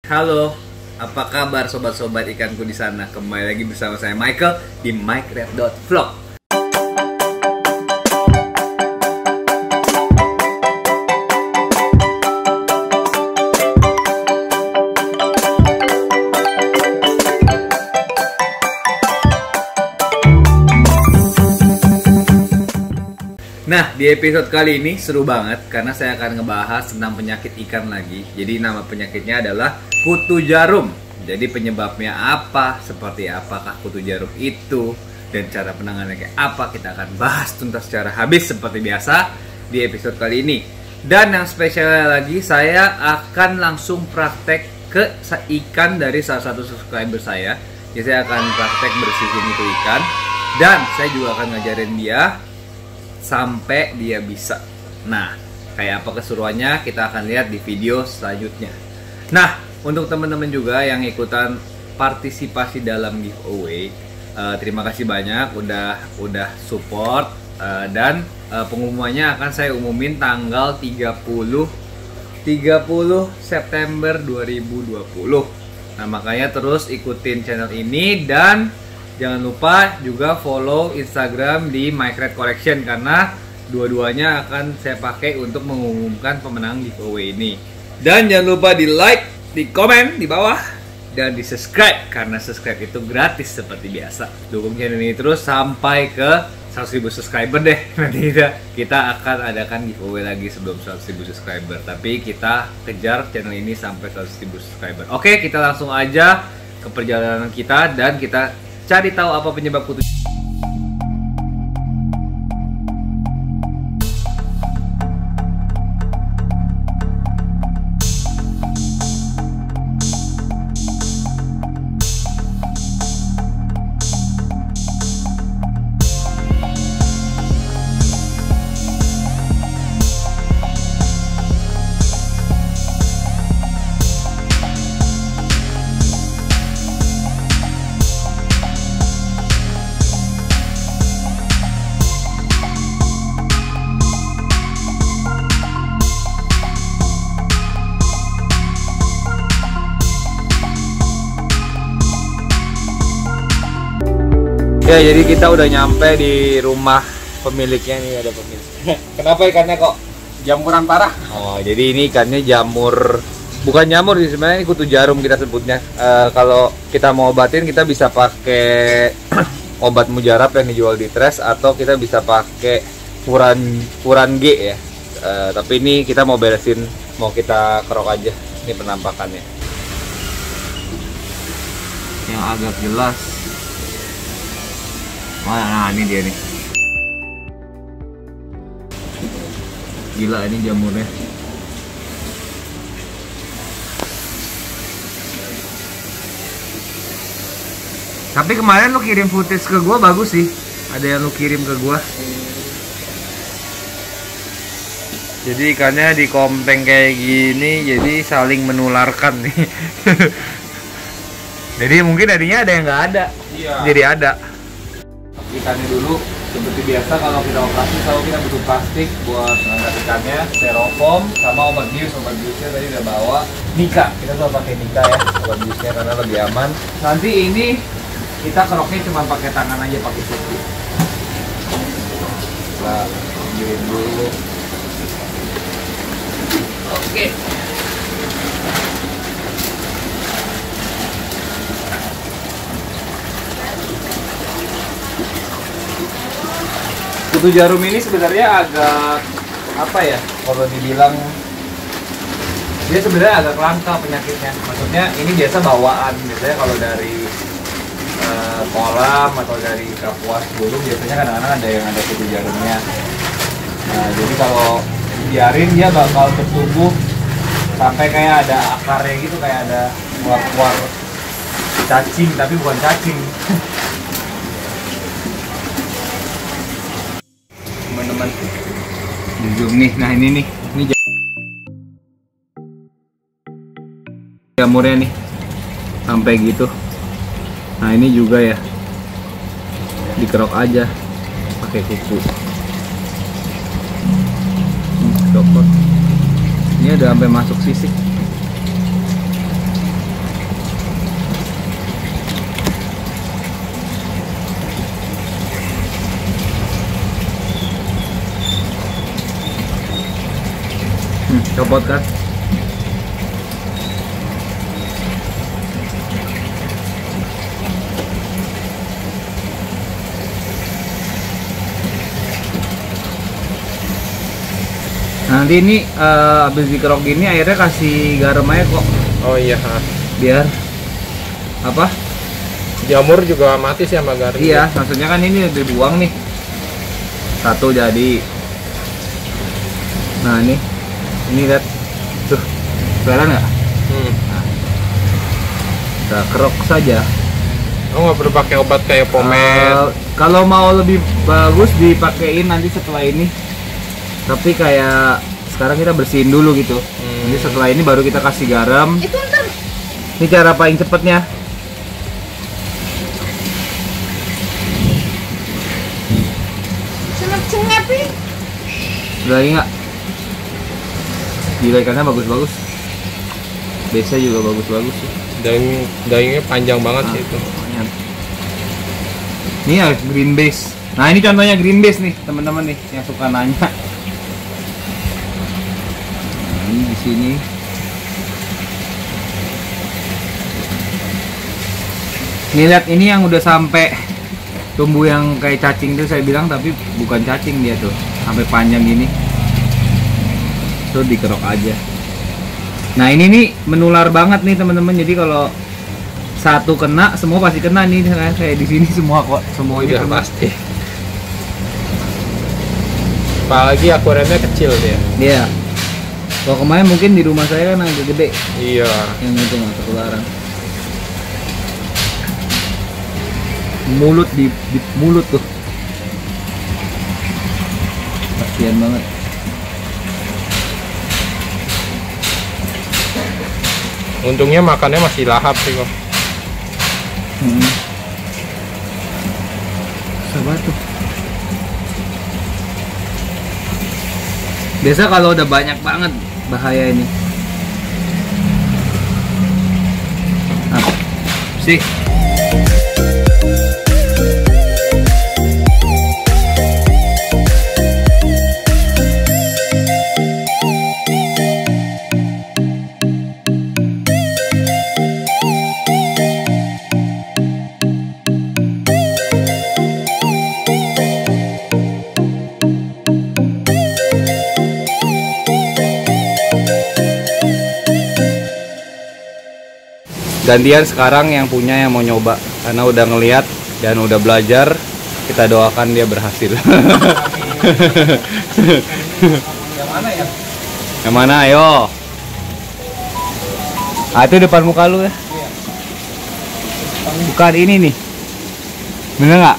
Halo, apa kabar sobat-sobat ikanku di sana? Kembali lagi bersama saya Michael di MikeRed.vlog. Nah, di episode kali ini seru banget karena saya akan ngebahas tentang penyakit ikan lagi. Jadi nama penyakitnya adalah kutu jarum. Jadi penyebabnya apa, seperti apakah kutu jarum itu, dan cara penanganannya kayak apa, kita akan bahas tuntas secara habis seperti biasa di episode kali ini. Dan yang spesialnya lagi, saya akan langsung praktek ke ikan dari salah satu subscriber saya. Jadi saya akan praktek bersihin itu ikan, dan saya juga akan ngajarin dia sampai dia bisa. Nah, kayak apa keseruannya kita akan lihat di video selanjutnya. Nah, untuk teman-teman juga yang ikutan partisipasi dalam giveaway, terima kasih banyak udah support, dan pengumumannya akan saya umumin tanggal 30 September 2020. Nah, makanya terus ikutin channel ini dan jangan lupa juga follow Instagram di MikeRed Collection karena dua-duanya akan saya pakai untuk mengumumkan pemenang giveaway ini. Dan jangan lupa di like, di komen di bawah, dan di subscribe karena subscribe itu gratis seperti biasa. Dukung channel ini terus sampai ke 100.000 subscriber deh. Nanti kita akan adakan giveaway lagi sebelum 100.000 subscriber. Tapi kita kejar channel ini sampai 100.000 subscriber. Oke, kita langsung aja ke perjalanan kita dan kita cari tahu apa penyebab kutu. Ya, jadi kita udah nyampe di rumah pemiliknya nih, ada pemilik. Kenapa ikannya kok jamuran parah? Oh, jadi ini ikannya jamur, bukan jamur sih sebenarnya, ini kutu jarum kita sebutnya. Kalau kita mau obatin kita bisa pakai obat mujarab yang dijual di Trash atau kita bisa pakai furan G ya. Tapi ini kita mau beresin, mau kita kerok aja. Ini penampakannya. Yang agak jelas. Nah, ini dia nih. Gila ini jamurnya. Tapi kemarin lu kirim footage ke gua bagus sih. Ada yang lu kirim ke gua. Jadi ikannya di kompeng kayak gini, jadi saling menularkan nih. Jadi mungkin tadinya ada yang nggak ada. Iya. Jadi ada. Ikannya dulu seperti biasa, kalau kita operasi selalu kita butuh plastik buat mengangkat ikannya, styrofoam sama obat biusnya tadi udah bawa. Nika, kita selalu pakai Nika ya, obat biusnya karena lebih aman. Nanti ini kita keroknya cuma pakai tangan aja, pakai suku. Kita ambilin dulu. Oke. Kutu jarum ini sebenarnya agak apa ya, kalau dibilang dia sebenarnya agak langka penyakitnya. Maksudnya ini biasa bawaan, biasanya kalau dari kolam atau dari kapuas dulu biasanya kadang-kadang ada yang ada kutu jarumnya. Nah, jadi kalau biarin dia bakal tertumbuh sampai kayak ada akarnya gitu, kayak ada keluar cacing, tapi bukan cacing. Teman-teman, di zoom nih. Nah, ini jamurnya nih sampai gitu. Nah, ini juga ya dikerok aja pakai kuku. Ini udah sampai masuk sisik. Copot kan? Nanti ini habis dikerok gini airnya kasih garam aja kok. Oh iya. Biar apa? Jamur juga mati sih sama garam. Iya, maksudnya kan ini udah dibuang nih. Satu jadi. Nah ini lihat tuh, kelihatan nggak? Nah, kita kerok saja. Oh, nggak perlu pakai obat kayak pomade. Kalau mau lebih bagus dipakein nanti setelah ini. Tapi kayak sekarang kita bersihin dulu gitu. Nanti setelah ini baru kita kasih garam. Ini cara paling cepetnya. Udah lagi nggak? Gila, ikannya bagus-bagus. Biasa juga bagus-bagus sih. Dagingnya panjang banget sih itu. Ini ya green base. Nah ini contohnya green base nih teman-teman nih yang suka nanya. Ini di sini. Nih lihat, ini yang udah sampai tumbuh yang kayak cacing tuh saya bilang, tapi bukan cacing dia tuh, sampai panjang gini. Tuh dikerok aja. Nah ini nih menular banget nih teman-teman. Jadi kalau satu kena, semua pasti kena nih. Kayak di sini semua kok, semua ini pasti. Apalagi akuariumnya kecil dia. Iya. Kalau kemarin mungkin di rumah saya kan agak gede. Iya. Yang itu nggak ketularan. Mulut di mulut tuh. Kasian banget. Untungnya makannya masih lahap sih kok. Sabar tuh. Biasa kalau udah banyak banget bahaya ini. Nah, sih. Gantian sekarang yang punya yang mau nyoba, karena udah ngelihat dan udah belajar. Kita doakan dia berhasil. Yang mana ya? Yang mana, ayo. Ah, itu depan muka lu ya. Bukan ini nih. Bener nggak?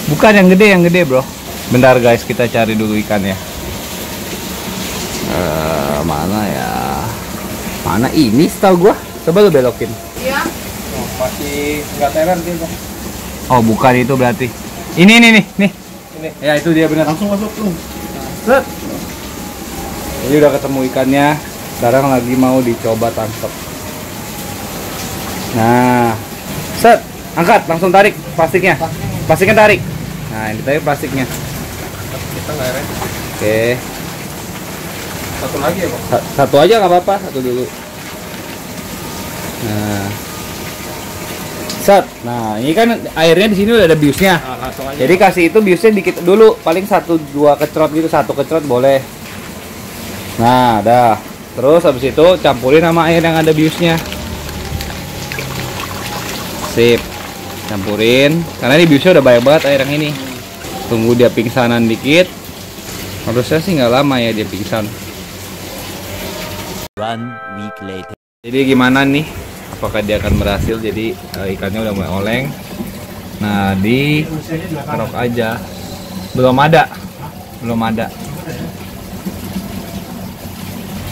Bukan yang gede bro. Bentar guys, kita cari dulu ikannya. Mana ya? Mana ini setahu gua? Coba lu belokin. Iya. Oh, masih nggak teler dia kok. Oh bukan itu berarti. Ini nih. Ini. Ya itu dia benar. Langsung masuk tuh. Set. Jadi udah ketemu ikannya. Sekarang lagi mau dicoba tangkap. Nah, set. Angkat, langsung tarik plastiknya. Plastiknya tarik. Nah ini tarik plastiknya. Kita nggak ya? Oke. Satu lagi ya kok. Satu aja nggak apa-apa. Satu dulu. Nah, set. Nah, ini kan airnya di sini udah ada biusnya. Jadi kasih itu biusnya dikit dulu, paling 1-2 kecrot gitu, 1 kecrot boleh. Nah, dah. Terus habis itu campurin sama air yang ada biusnya. Sip. Campurin. Karena ini biusnya udah banyak banget air yang ini. Tunggu dia pingsanan dikit. Harusnya sih nggak lama ya dia pingsan. 1 week later. Jadi gimana nih? Apakah dia akan berhasil? Jadi ikannya udah mulai oleng. Nah, di kerok aja. Belum ada.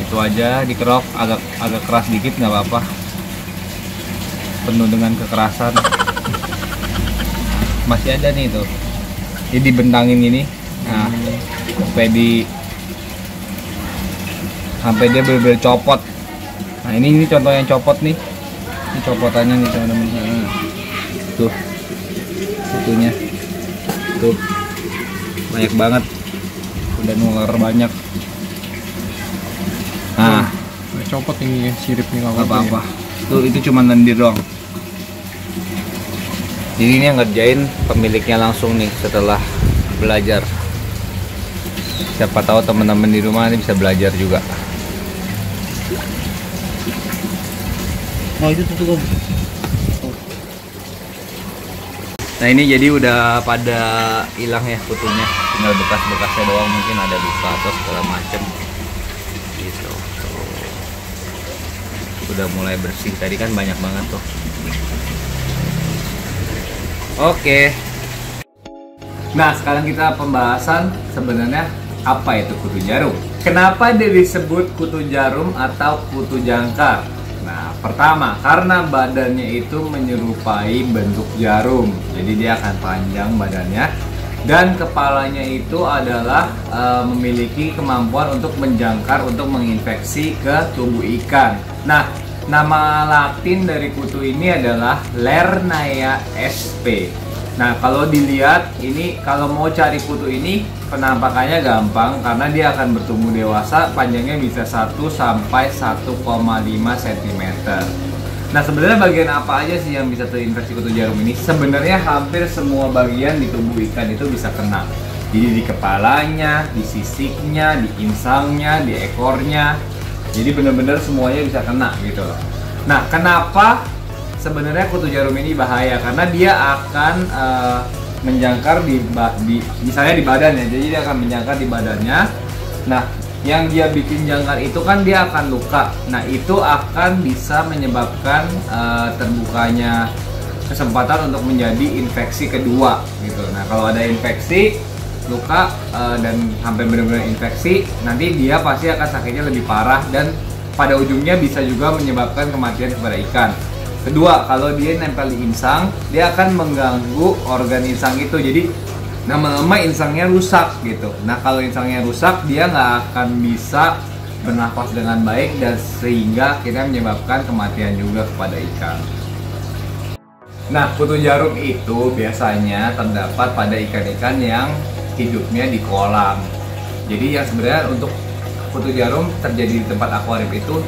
Itu aja dikerok agak keras dikit nggak apa-apa. Penuh dengan kekerasan. Masih ada nih tuh. Jadi dibentangin gini. Nah, sampai dia bener-bener copot. Nah ini contoh yang copot nih. Ini copotannya nih teman-teman. Tuh itunya tuh banyak banget, udah nular banyak. Copot ini siripnya nggak Gak apa-apa. Itu cuma lendir doang. Jadi ini yang ngerjain pemiliknya langsung nih setelah belajar. Siapa tahu teman-teman di rumah ini bisa belajar juga. Oh itu tuh. Nah ini jadi udah pada hilang ya kutunya, tinggal bekas-bekasnya doang, mungkin ada luka atau segala macem gitu. Tuh. Udah mulai bersih, tadi kan banyak banget tuh. Oke. Nah sekarang kita pembahasan sebenarnya apa itu kutu jarum. Kenapa dia disebut kutu jarum atau kutu jangkar? Nah, pertama karena badannya itu menyerupai bentuk jarum, jadi dia akan panjang badannya, dan kepalanya itu adalah memiliki kemampuan untuk menjangkar, untuk menginfeksi ke tubuh ikan. Nah, nama Latin dari kutu ini adalah Lernaea sp. Nah, kalau dilihat ini, kalau mau cari kutu ini penampakannya gampang karena dia akan bertumbuh dewasa, panjangnya bisa 1 sampai 1,5 cm. Nah, sebenarnya bagian apa aja sih yang bisa terinfeksi kutu jarum ini? Sebenarnya hampir semua bagian di tubuh ikan itu bisa kena. Jadi di kepalanya, di sisiknya, di insangnya, di ekornya. Jadi benar-benar semuanya bisa kena gitu loh. Nah, kenapa sebenarnya kutu jarum ini bahaya? Karena dia akan menjangkar misalnya di badannya, jadi dia akan menjangkar di badannya. Nah, yang dia bikin jangkar itu kan dia akan luka. Nah, itu akan bisa menyebabkan terbukanya kesempatan untuk menjadi infeksi kedua gitu. Nah, kalau ada infeksi, luka dan sampai benar-benar infeksi, nanti dia pasti akan sakitnya lebih parah dan pada ujungnya bisa juga menyebabkan kematian kepada ikan. Kedua, kalau dia nempel di insang, dia akan mengganggu organ insang itu. Jadi lama-lama insangnya rusak gitu. Nah, kalau insangnya rusak, dia nggak akan bisa bernafas dengan baik dan sehingga kita menyebabkan kematian juga kepada ikan. Nah, kutu jarum itu biasanya terdapat pada ikan-ikan yang hidupnya di kolam. Jadi yang sebenarnya untuk kutu jarum terjadi di tempat akuarium itu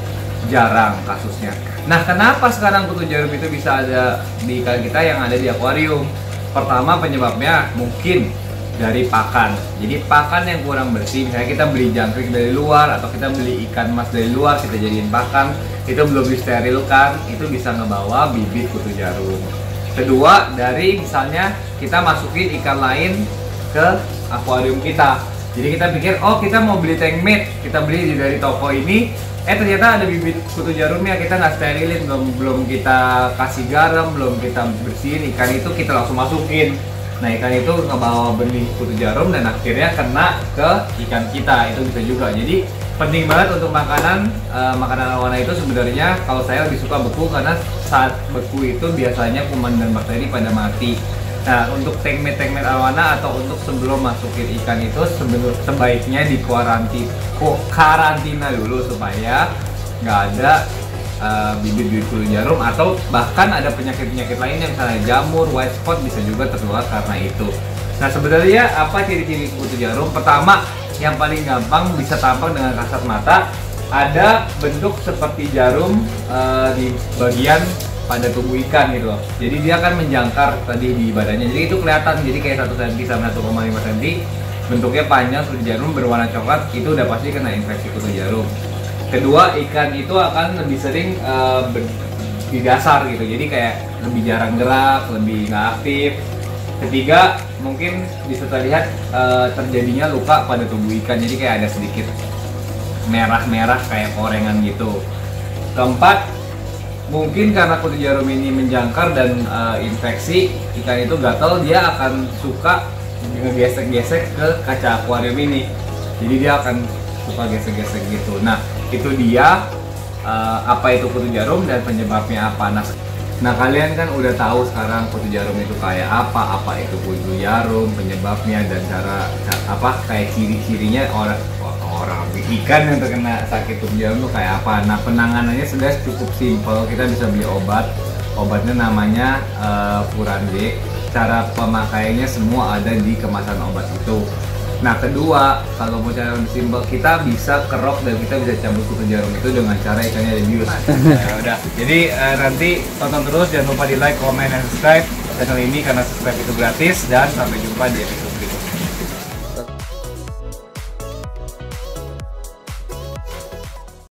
jarang kasusnya. Nah, kenapa sekarang kutu jarum itu bisa ada di ikan kita yang ada di akuarium? Pertama, penyebabnya mungkin dari pakan. Jadi pakan yang kurang bersih, misalnya kita beli jangkrik dari luar atau kita beli ikan mas dari luar, kita jadiin pakan, itu belum disterilkan, itu bisa ngebawa bibit kutu jarum. Kedua, dari misalnya kita masukin ikan lain ke akuarium kita. Jadi kita pikir, oh kita mau beli tank meat, kita beli dari toko ini, ternyata ada bibit kutu jarumnya, kita nggak sterilin, belum kita kasih garam, belum kita bersihin ikan itu, kita langsung masukin. Nah, ikan itu ngebawa benih kutu jarum dan akhirnya kena ke ikan kita, itu bisa juga. Jadi penting banget untuk makanan arowana itu sebenarnya kalau saya lebih suka beku karena saat beku itu biasanya kuman dan bakteri pada mati. Nah, untuk tank meat arowana atau untuk sebelum masukin ikan itu sebaiknya karantina dulu supaya nggak ada bibit-bibit kutu jarum atau bahkan ada penyakit-penyakit lainnya misalnya jamur, white spot bisa juga tertular karena itu. Nah, sebenarnya apa ciri-ciri kutu jarum? Pertama, yang paling gampang bisa tampak dengan kasat mata, ada bentuk seperti jarum di bagian pada tubuh ikan gitu loh. Jadi dia akan menjangkar tadi di badannya. Jadi itu kelihatan, jadi kayak 1 cm sama 1,5 cm. Bentuknya panjang seperti jarum berwarna coklat, itu udah pasti kena infeksi kutu jarum. Kedua, ikan itu akan lebih sering di dasar gitu. Jadi kayak lebih jarang gerak, lebih nggak aktif. Ketiga, mungkin bisa terlihat terjadinya luka pada tubuh ikan. Jadi kayak ada sedikit merah-merah kayak korengan gitu. Keempat, mungkin karena kutu jarum ini menjangkar dan infeksi, ikan itu gatal, dia akan suka ngegesek-gesek ke kaca akuarium ini. Jadi dia akan suka gesek-gesek gitu. Nah, itu dia apa itu kutu jarum dan penyebabnya apa. Nah, kalian kan udah tahu sekarang kutu jarum itu kayak apa itu kutu jarum, penyebabnya dan cara kayak ciri-cirinya orang ikan yang terkena sakit kutu jarum itu kayak apa. Nah, penanganannya sudah cukup simpel. Kita bisa beli obatnya namanya Furan J. Cara pemakaiannya semua ada di kemasan obat itu. Nah kedua, kalau mau cara lebih simpel, kita bisa kerok dan kita bisa cabut kutu jarum itu dengan cara ikannya ada bius. Ya udah. Jadi nanti tonton terus, jangan lupa di like, comment, dan subscribe channel ini karena subscribe itu gratis, dan sampai jumpa di episode berikutnya.